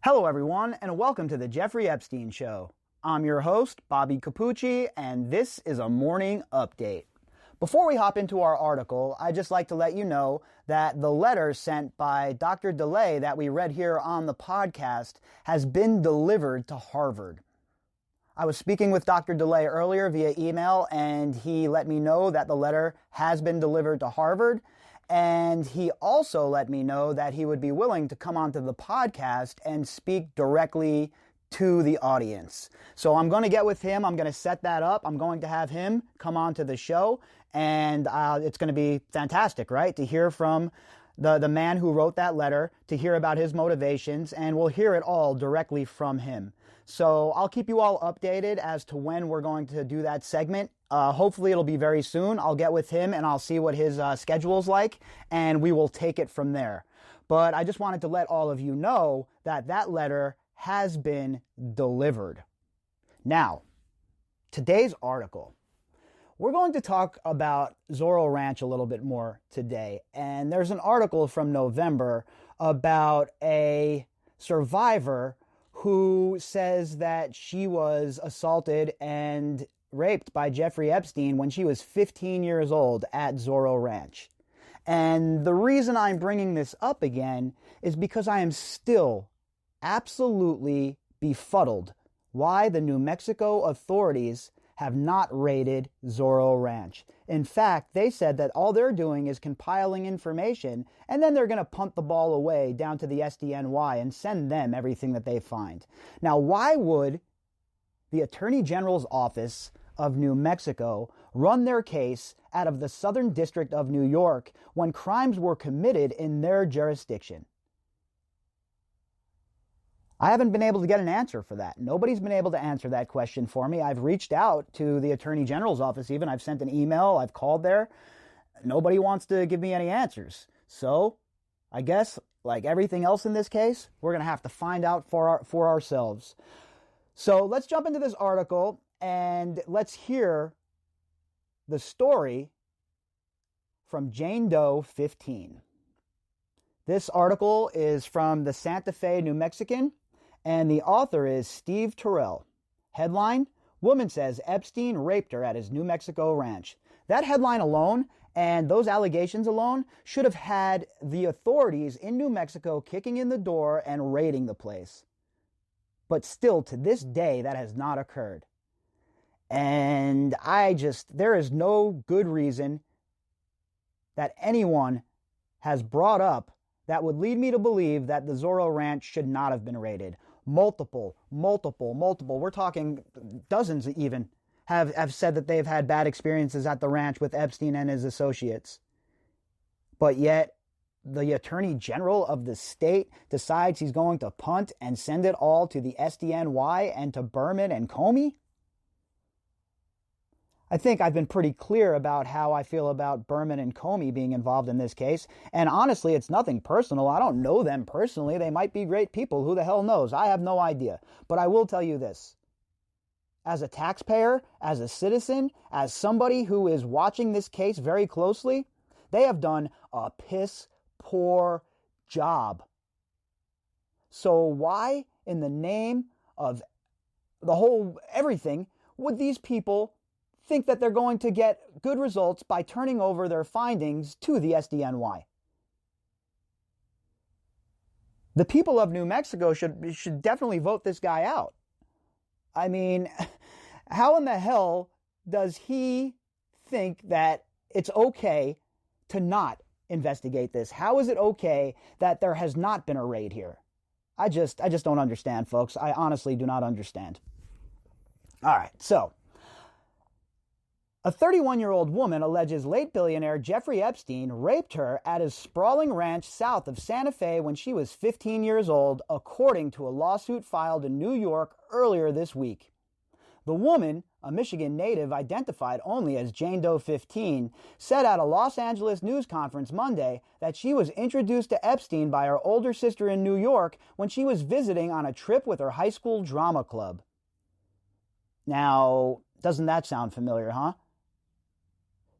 Hello, everyone, and welcome to the Jeffrey Epstein Show. I'm your host, Bobbycapucci, and this is a morning update. Before we hop into our article, I'd just like to let you know that the letter sent by Dr. DeLay that we read here on the podcast has been delivered to Harvard. I was speaking with Dr. DeLay earlier via email, and he let me know that the letter has been delivered to Harvard. And he also let me know that he would be willing to come onto the podcast and speak directly to the audience. So I'm going to get with him. I'm going to set that up. I'm going to have him come onto the show. And it's going to be fantastic, right? To hear from the man who wrote that letter, to hear about his motivations, and we'll hear it all directly from him. So I'll keep you all updated as to when we're going to do that segment. Hopefully it'll be very soon. I'll get with him and I'll see what his schedule's like, and we will take it from there. But I just wanted to let all of you know that that letter has been delivered. Now, today's article. We're going to talk about Zorro Ranch a little bit more today. And there's an article from November about a survivor who says that she was assaulted and raped by Jeffrey Epstein when she was 15 years old at Zorro Ranch. And the reason I'm bringing this up again is because I am still absolutely befuddled why the New Mexico authorities have not raided Zorro Ranch. In fact, they said that all they're doing is compiling information, and then they're going to punt the ball away down to the SDNY and send them everything that they find. Now, why would the Attorney General's office of New Mexico run their case out of the Southern District of New York when crimes were committed in their jurisdiction? I haven't been able to get an answer for that. Nobody's been able to answer that question for me. I've reached out to the Attorney General's office even. I've sent an email. I've called there. Nobody wants to give me any answers. So I guess, like everything else in this case, we're going to have to find out for ourselves. So let's jump into this article and let's hear the story from Jane Doe 15. This article is from the Santa Fe New Mexican, and the author is Steve Terrell. Headline, Woman Says Epstein Raped Her at His New Mexico Ranch. That headline alone and those allegations alone should have had the authorities in New Mexico kicking in the door and raiding the place. But still, to this day, that has not occurred. And there is no good reason that anyone has brought up that would lead me to believe that the Zorro Ranch should not have been raided. Multiple. We're talking dozens even have said that they've had bad experiences at the ranch with Epstein and his associates. But yet, the Attorney General of the state decides he's going to punt and send it all to the SDNY and to Berman and Comey? I think I've been pretty clear about how I feel about Berman and Comey being involved in this case. And honestly, it's nothing personal. I don't know them personally. They might be great people. Who the hell knows? I have no idea. But I will tell you this. As a taxpayer, as a citizen, as somebody who is watching this case very closely, they have done a piss poor job. So why, in the name of the whole everything, would these people think that they're going to get good results by turning over their findings to the SDNY? The people of New Mexico should definitely vote this guy out. I mean, how in the hell does he think that it's okay to not investigate this? How is it okay that there has not been a raid here? I just don't understand, folks. I honestly do not understand. All right, so a 31-year-old woman alleges late billionaire Jeffrey Epstein raped her at his sprawling ranch south of Santa Fe when she was 15 years old, according to a lawsuit filed in New York earlier this week. The woman, a Michigan native identified only as Jane Doe 15, said at a Los Angeles news conference Monday that she was introduced to Epstein by her older sister in New York when she was visiting on a trip with her high school drama club. Now, doesn't that sound familiar, huh?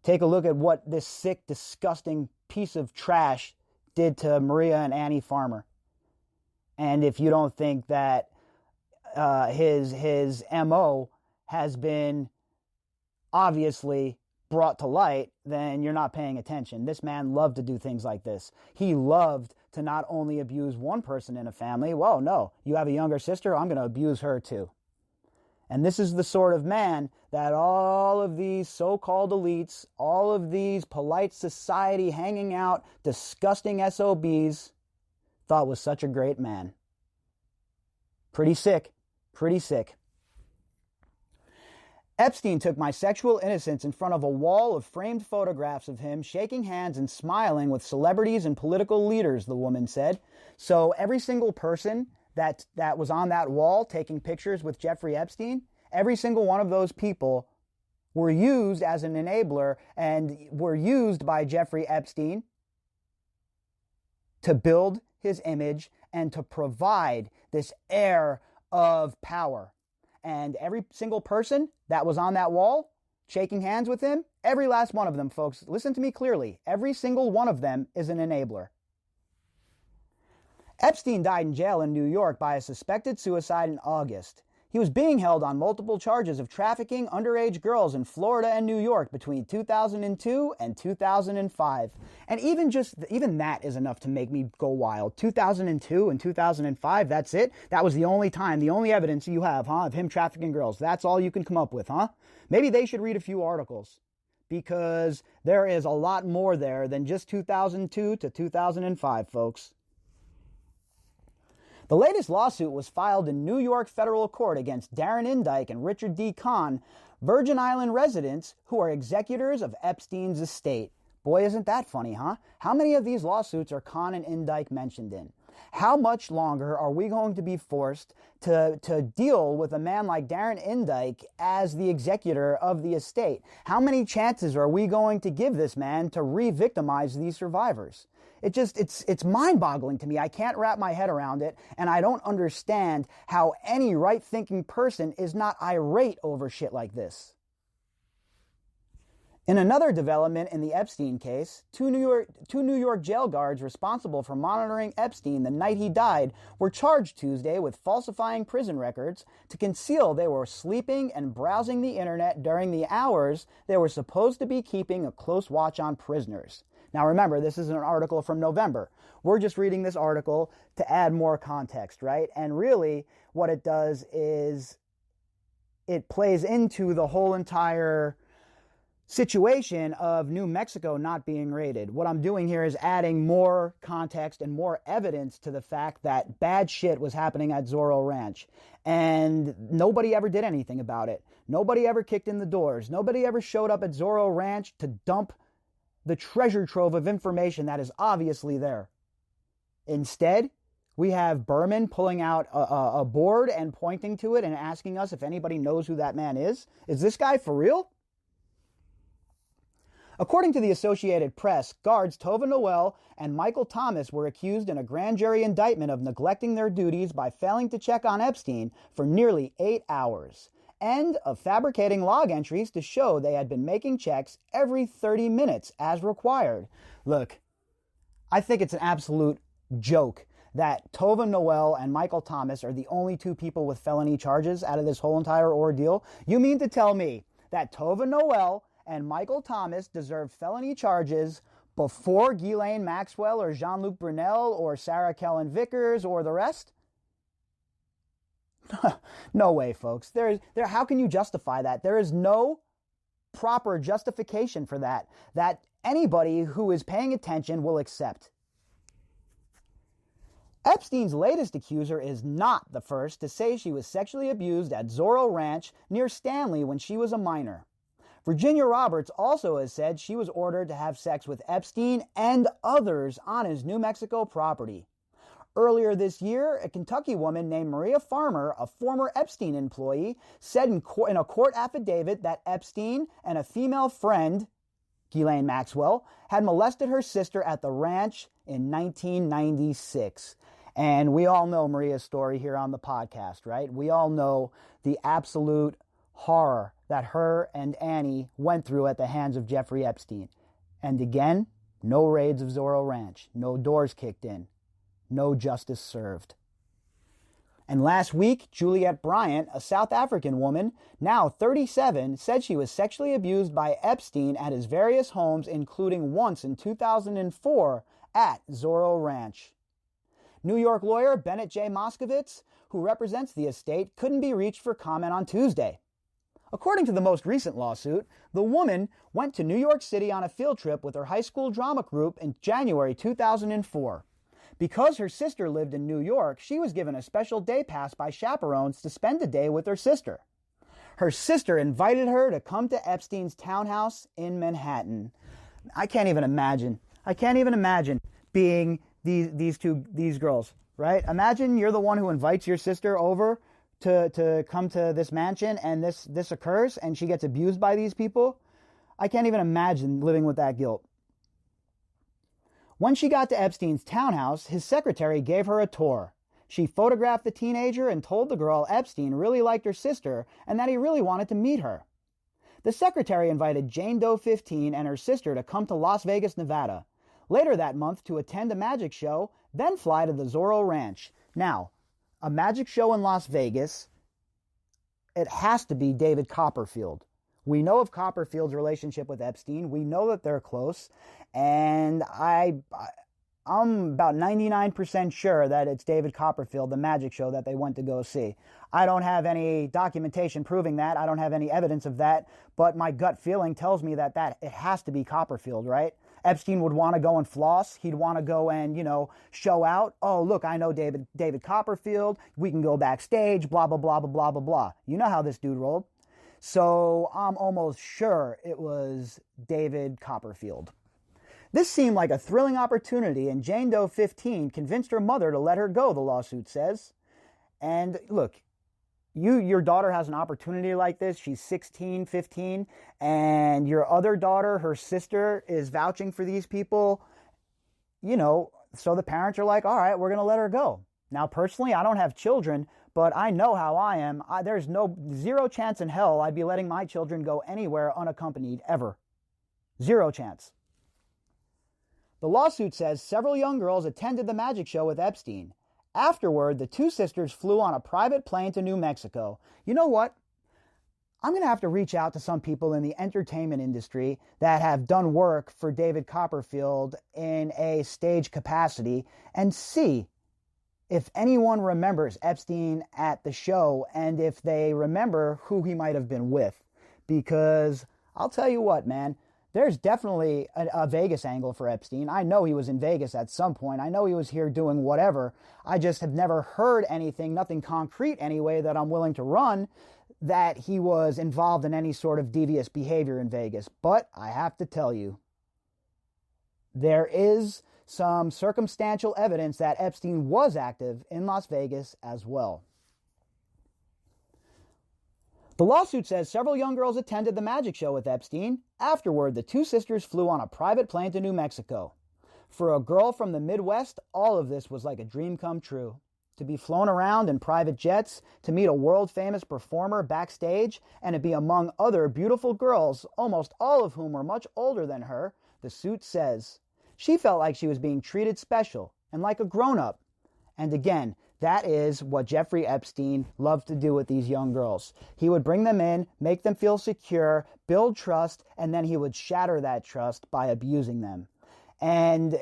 Take a look at what this sick, disgusting piece of trash did to Maria and Annie Farmer. And if you don't think that his MO has been obviously brought to light, then you're not paying attention. This man loved to do things like this. He loved to not only abuse one person in a family. Well, no, you have a younger sister, I'm going to abuse her too. And this is the sort of man that all of these so-called elites, all of these polite society hanging out, disgusting SOBs thought was such a great man. Pretty sick. Pretty sick. Epstein took my sexual innocence in front of a wall of framed photographs of him shaking hands and smiling with celebrities and political leaders, the woman said. So every single person that was on that wall taking pictures with Jeffrey Epstein, every single one of those people were used as an enabler and were used by Jeffrey Epstein to build his image and to provide this air of power. And every single person that was on that wall shaking hands with him, every last one of them, folks, listen to me clearly, every single one of them is an enabler. Epstein died in jail in New York by a suspected suicide in August. He was being held on multiple charges of trafficking underage girls in Florida and New York between 2002 and 2005. And even that is enough to make me go wild. 2002 and 2005, that's it? That was the only time, the only evidence you have, of him trafficking girls. That's all you can come up with, huh? Maybe they should read a few articles, because there is a lot more there than just 2002 to 2005, folks. The latest lawsuit was filed in New York federal court against Darren Indyke and Richard D. Kahn, Virgin Island residents who are executors of Epstein's estate. Boy, isn't that funny, huh? How many of these lawsuits are Kahn and Indyke mentioned in? How much longer are we going to be forced to deal with a man like Darren Indyke as the executor of the estate? How many chances are we going to give this man to re-victimize these survivors? It's mind-boggling to me. I can't wrap my head around it, and I don't understand how any right-thinking person is not irate over shit like this. In another development in the Epstein case, two New York jail guards responsible for monitoring Epstein the night he died were charged Tuesday with falsifying prison records to conceal they were sleeping and browsing the internet during the hours they were supposed to be keeping a close watch on prisoners. Now remember, this is an article from November. We're just reading this article to add more context, right? And really, what it does is it plays into the whole entire situation of New Mexico not being raided. What I'm doing here is adding more context and more evidence to the fact that bad shit was happening at Zorro Ranch. And nobody ever did anything about it. Nobody ever kicked in the doors. Nobody ever showed up at Zorro Ranch to dump the treasure trove of information that is obviously there. Instead, we have Berman pulling out a board and pointing to it and asking us if anybody knows who that man is. Is this guy for real? According to the Associated Press, guards Tova Noel and Michael Thomas were accused in a grand jury indictment of neglecting their duties by failing to check on Epstein for nearly 8 hours, and of fabricating log entries to show they had been making checks every 30 minutes as required. Look, I think it's an absolute joke that Tova Noel and Michael Thomas are the only two people with felony charges out of this whole entire ordeal. You mean to tell me that Tova Noel and Michael Thomas deserved felony charges before Ghislaine Maxwell or Jean-Luc Brunel or Sarah Kellen Vickers or the rest? No way, folks. How can you justify that? There is no proper justification for that anybody who is paying attention will accept. Epstein's latest accuser is not the first to say she was sexually abused at Zorro Ranch near Stanley when she was a minor. Virginia Roberts also has said she was ordered to have sex with Epstein and others on his New Mexico property. Earlier this year, a Kentucky woman named Maria Farmer, a former Epstein employee, said in a court affidavit that Epstein and a female friend, Ghislaine Maxwell, had molested her sister at the ranch in 1996. And we all know Maria's story here on the podcast, right? We all know the absolute horror that her and Annie went through at the hands of Jeffrey Epstein. And again, no raids of Zorro Ranch, no doors kicked in, no justice served. And last week, Juliette Bryant, a South African woman, now 37, said she was sexually abused by Epstein at his various homes, including once in 2004 at Zorro Ranch. New York lawyer Bennett J. Moskowitz, who represents the estate, couldn't be reached for comment on Tuesday. According to the most recent lawsuit, the woman went to New York City on a field trip with her high school drama group in January 2004. Because her sister lived in New York, she was given a special day pass by chaperones to spend the day with her sister. Her sister invited her to come to Epstein's townhouse in Manhattan. I can't even imagine being these girls, right? Imagine you're the one who invites your sister over to come to this mansion, and this occurs and she gets abused by these people. I can't even imagine living with that guilt. When she got to Epstein's townhouse, his secretary gave her a tour. She photographed the teenager and told the girl Epstein really liked her sister and that he really wanted to meet her. The secretary invited Jane Doe 15 and her sister to come to Las Vegas, Nevada, later that month to attend a magic show, then fly to the Zorro Ranch. Now, a magic show in Las Vegas, it has to be David Copperfield. We know of Copperfield's relationship with Epstein. We know that they're close. And I'm about 99% sure that it's David Copperfield, the magic show that they went to go see. I don't have any documentation proving that. I don't have any evidence of that. But my gut feeling tells me that it has to be Copperfield, right? Epstein would want to go and floss. He'd want to go and, show out. Oh, look, I know David Copperfield. We can go backstage, blah, blah, blah, blah, blah, blah, blah. You know how this dude rolled. So I'm almost sure it was David Copperfield. This seemed like a thrilling opportunity, and Jane Doe 15 convinced her mother to let her go, the lawsuit says. And look, your daughter has an opportunity like this. She's 16, 15, and your other daughter, her sister, is vouching for these people. So the parents are like, all right, we're going to let her go. Now, personally, I don't have children, but I know how I am. There's zero chance in hell I'd be letting my children go anywhere unaccompanied, ever. Zero chance. The lawsuit says several young girls attended the magic show with Epstein. Afterward, the two sisters flew on a private plane to New Mexico. You know what? I'm going to have to reach out to some people in the entertainment industry that have done work for David Copperfield in a stage capacity and see if anyone remembers Epstein at the show and if they remember who he might have been with. Because I'll tell you what, man, there's definitely a Vegas angle for Epstein. I know he was in Vegas at some point. I know he was here doing whatever. I just have never heard anything, nothing concrete anyway, that I'm willing to run, that he was involved in any sort of devious behavior in Vegas. But I have to tell you, there is some circumstantial evidence that Epstein was active in Las Vegas as well. The lawsuit says several young girls attended the magic show with Epstein. Afterward, the two sisters flew on a private plane to New Mexico. For a girl from the Midwest, all of this was like a dream come true. To be flown around in private jets, to meet a world-famous performer backstage, and to be among other beautiful girls, almost all of whom were much older than her, the suit says. She felt like she was being treated special and like a grown-up. And again, that is what Jeffrey Epstein loved to do with these young girls. He would bring them in, make them feel secure, build trust, and then he would shatter that trust by abusing them. And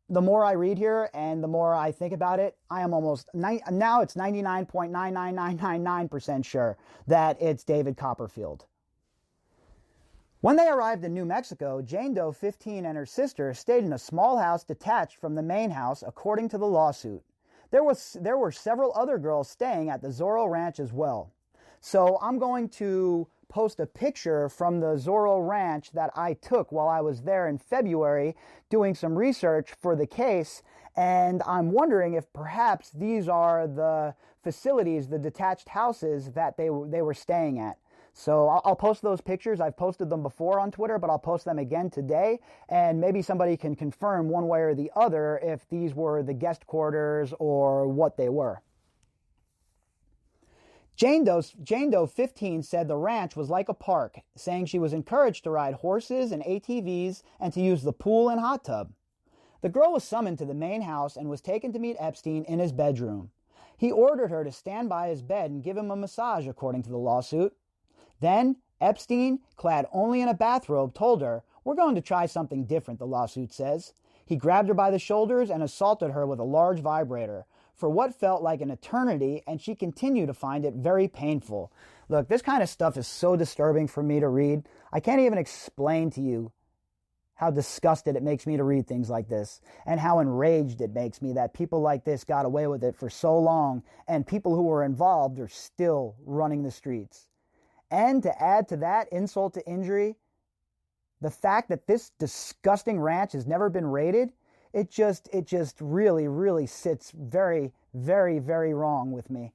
the more I read here and the more I think about it, I am now it's 99.99999% sure that it's David Copperfield. When they arrived in New Mexico, Jane Doe 15 and her sister stayed in a small house detached from the main house, according to the lawsuit. There were several other girls staying at the Zorro Ranch as well. So I'm going to post a picture from the Zorro Ranch that I took while I was there in February doing some research for the case, and I'm wondering if perhaps these are the facilities, the detached houses that they were staying at. So I'll post those pictures. I've posted them before on Twitter, but I'll post them again today, and maybe somebody can confirm one way or the other if these were the guest quarters or what they were. Jane Doe 15 said the ranch was like a park, saying she was encouraged to ride horses and ATVs and to use the pool and hot tub. The girl was summoned to the main house and was taken to meet Epstein in his bedroom. He ordered her to stand by his bed and give him a massage, according to the lawsuit. Then, Epstein, clad only in a bathrobe, told her, "We're going to try something different," the lawsuit says. He grabbed her by the shoulders and assaulted her with a large vibrator for what felt like an eternity, and she continued to find it very painful. Look, this kind of stuff is so disturbing for me to read. I can't even explain to you how disgusted it makes me to read things like this, and how enraged it makes me that people like this got away with it for so long, and people who were involved are still running the streets. And to add to that insult to injury, the fact that this disgusting ranch has never been raided, it just really, really sits very, very, very wrong with me.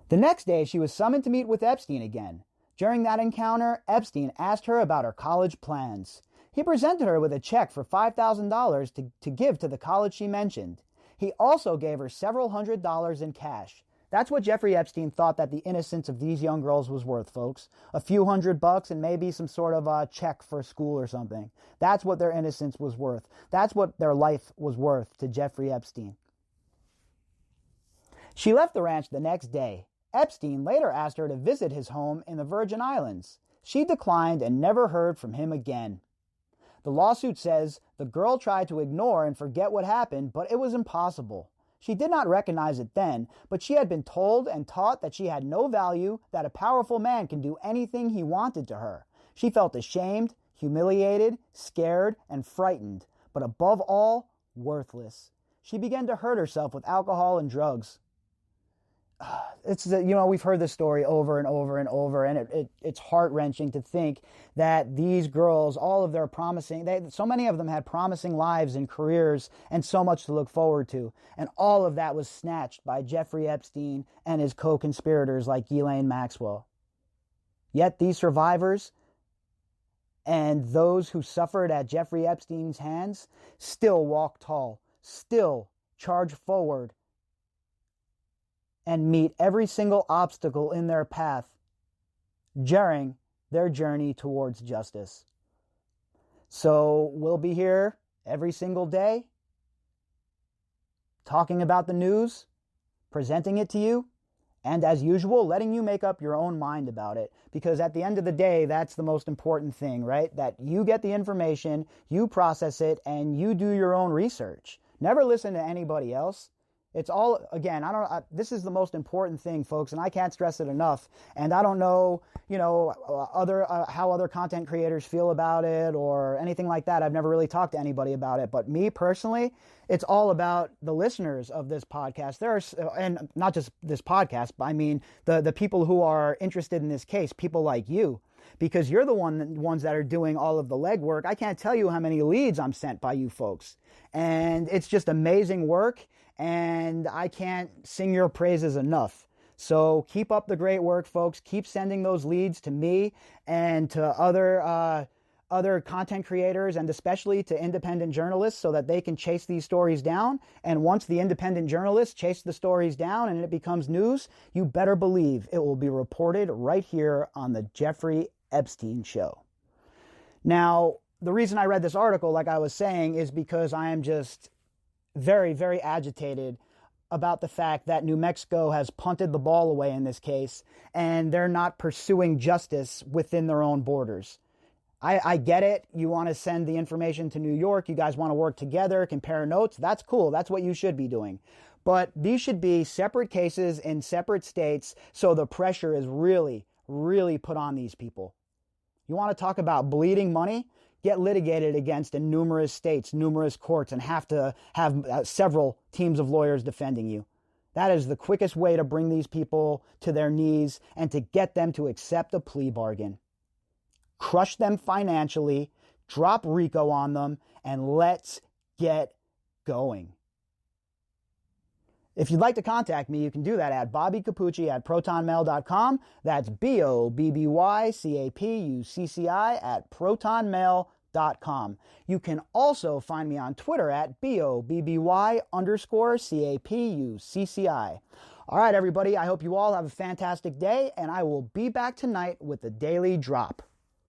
The next day, she was summoned to meet with Epstein again. During that encounter, Epstein asked her about her college plans. He presented her with a check for $5,000 to give to the college she mentioned. He also gave her several $100s in cash. That's what Jeffrey Epstein thought that the innocence of these young girls was worth, folks. A few $100 and maybe some sort of a check for school or something. That's what their innocence was worth. That's what their life was worth to Jeffrey Epstein. She left the ranch the next day. Epstein later asked her to visit his home in the Virgin Islands. She declined and never heard from him again. The lawsuit says the girl tried to ignore and forget what happened, but it was impossible. She did not recognize it then, but she had been told and taught that she had no value, that a powerful man can do anything he wanted to her. She felt ashamed, humiliated, scared, and frightened, but above all, worthless. She began to hurt herself with alcohol and drugs. We've heard this story over and over and over, and it's heart-wrenching to think that these girls, all of their so many of them had promising lives and careers and so much to look forward to, and all of that was snatched by Jeffrey Epstein and his co-conspirators like Ghislaine Maxwell. Yet these survivors and those who suffered at Jeffrey Epstein's hands still walk tall, still charge forward, and meet every single obstacle in their path during their journey towards justice. So we'll be here every single day, talking about the news, presenting it to you, and as usual, letting you make up your own mind about it. Because at the end of the day, that's the most important thing, right? That you get the information, you process it, and you do your own research. Never listen to anybody else. It's all, again, this is the most important thing, folks, and I can't stress it enough. And I don't know, how other content creators feel about it or anything like that. I've never really talked to anybody about it. But me personally, it's all about the listeners of this podcast. And not just this podcast, but I mean the people who are interested in this case, people like you. Because you're the ones that are doing all of the legwork. I can't tell you how many leads I'm sent by you folks. And it's just amazing work. And I can't sing your praises enough. So keep up the great work, folks. Keep sending those leads to me and to other content creators, and especially to independent journalists, so that they can chase these stories down. And once the independent journalists chase the stories down and it becomes news, you better believe it will be reported right here on the Jeffrey Epstein Show. Now, the reason I read this article, like I was saying, is because I am just very, very agitated about the fact that New Mexico has punted the ball away in this case, and they're not pursuing justice within their own borders. I get it. You want to send the information to New York. You guys want to work together, compare notes. That's cool. That's what you should be doing. But these should be separate cases in separate states, so the pressure is really, really put on these people. You want to talk about bleeding money? Get litigated against in numerous states, numerous courts, and have to have several teams of lawyers defending you. That is the quickest way to bring these people to their knees and to get them to accept a plea bargain. Crush them financially, drop RICO on them, and let's get going. If you'd like to contact me, you can do that at bobbycapucci@protonmail.com. That's BOBBYCAPUCCI@protonmail.com. You can also find me on Twitter at BOBBY_CAPUCCI. All right, everybody, I hope you all have a fantastic day, and I will be back tonight with the Daily Drop.